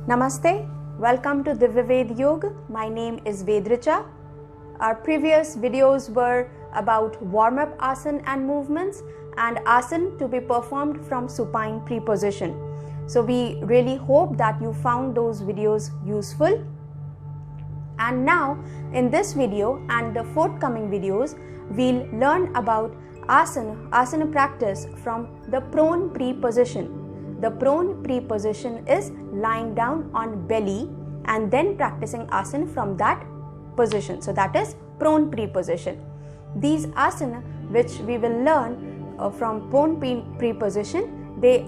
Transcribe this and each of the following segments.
Namaste, welcome to Divya Ved Yoga. My name is Vedricha. Our previous videos were about warm-up asana and movements and asana to be performed from supine pre-position. So we really hope that you found those videos useful. And now in this video and the forthcoming videos, we'll learn about asana practice from the prone pre-position. The prone pre-position is lying down on belly and then practicing asana from that position. So that is prone pre-position. These asana which we will learn from prone pre-position, they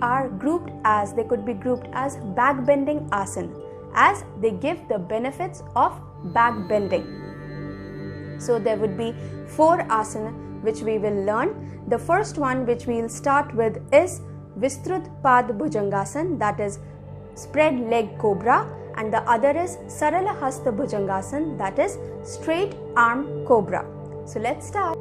could be grouped as back bending asana, as they give the benefits of back bending. So there would be 4 asana which we will learn. The first one which we will start with is Vistrutpad Bhujangasana, that is spread leg cobra, and the other is Saral Hasta Bhujangasana, that is straight arm cobra. So let's start.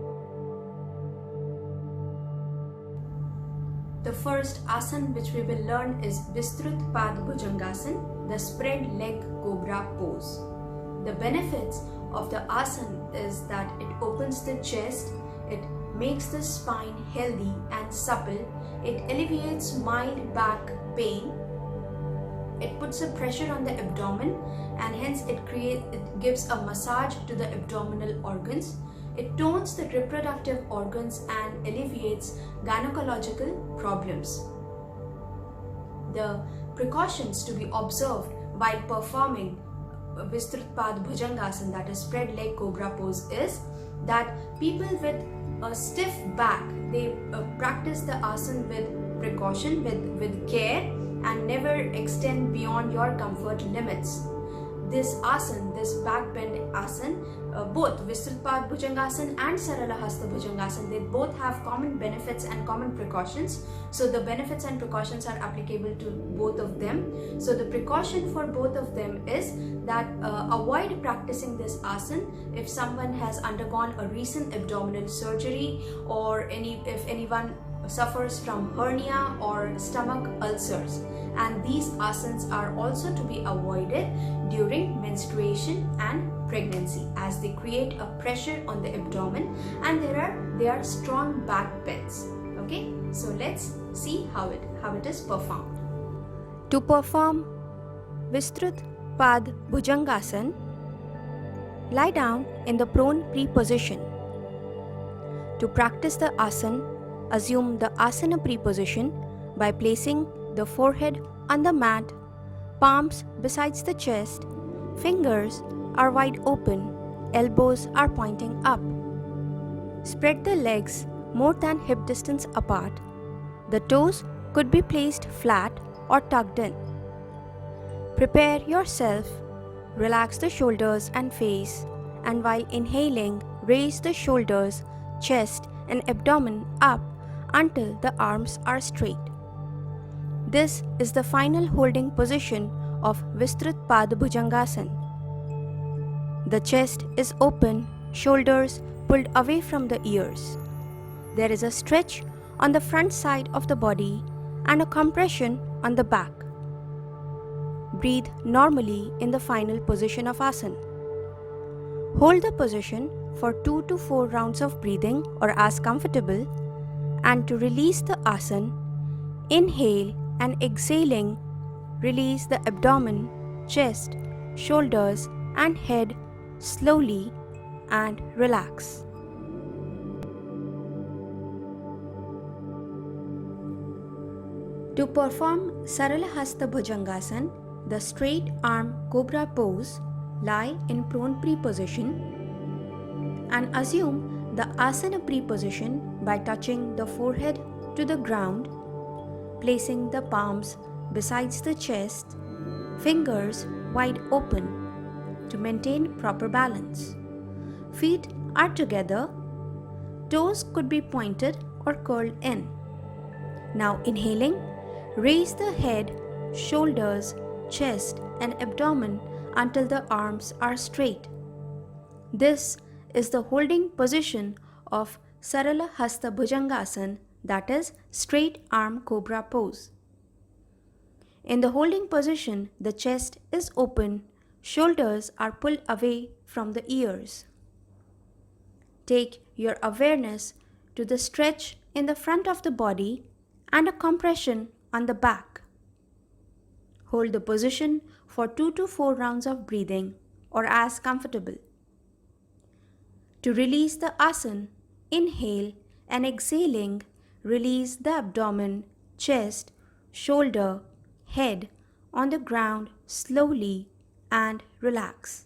The first asana which we will learn is Vistrutpad Bhujangasana, the spread leg cobra pose. The benefits of the asana is that it opens the chest, it makes the spine healthy and supple, it alleviates mild back pain, it puts a pressure on the abdomen and hence it gives a massage to the abdominal organs, it tones the reproductive organs and alleviates gynecological problems. The precautions to be observed while performing Vistrutpad Bhujangasana, that is spread leg cobra pose, is that people with a stiff back, they practice the asana with precaution, with care, and never extend beyond your comfort limits. This asana, this back bend asana, both Vistrutpad Bhujangasana and Saral Hasta Bhujangasana, they both have common benefits and common precautions. So the benefits and precautions are applicable to both of them. So the precaution for both of them is that avoid practicing this asana if someone has undergone a recent abdominal surgery, or if anyone suffers from hernia or stomach ulcers. And these asanas are also to be avoided during menstruation and pregnancy, as they create a pressure on the abdomen and they are strong back bends. Okay, so let's see how it is performed. To perform Vistrutpad Bhujangasana, lie down in the prone pre-position. To practice the asana, assume the asana pre-position by placing the forehead on the mat, palms besides the chest, fingers are wide open, elbows are pointing up. Spread the legs more than hip distance apart. The toes could be placed flat or tucked in. Prepare yourself, relax the shoulders and face, and while inhaling, raise the shoulders, chest, and abdomen up until the arms are straight. This is the final holding position of Vistrutpad Bhujangasana. The chest is open, shoulders pulled away from the ears. There is a stretch on the front side of the body and a compression on the back. Breathe normally in the final position of asana. Hold the position for 2 to 4 rounds of breathing or as comfortable, and to release the asana, inhale and exhaling, release the abdomen, chest, shoulders and head slowly and relax. To perform Saral Hasta Bhujangasana, the straight arm cobra pose, lie in prone pre-position and assume the asana pre-position by touching the forehead to the ground, placing the palms besides the chest, fingers wide open to maintain proper balance. Feet are together, toes could be pointed or curled in. Now inhaling, raise the head, shoulders, chest and abdomen until the arms are straight. This is the holding position of Saral Hasta Bhujangasana, that is straight arm cobra pose. In the holding position, the chest is open, shoulders are pulled away from the ears. Take your awareness to the stretch in the front of the body and a compression on the back. Hold the position for 2 to 4 rounds of breathing or as comfortable. To release the asana, inhale and exhaling, release the abdomen, chest, shoulder, head on the ground slowly and relax.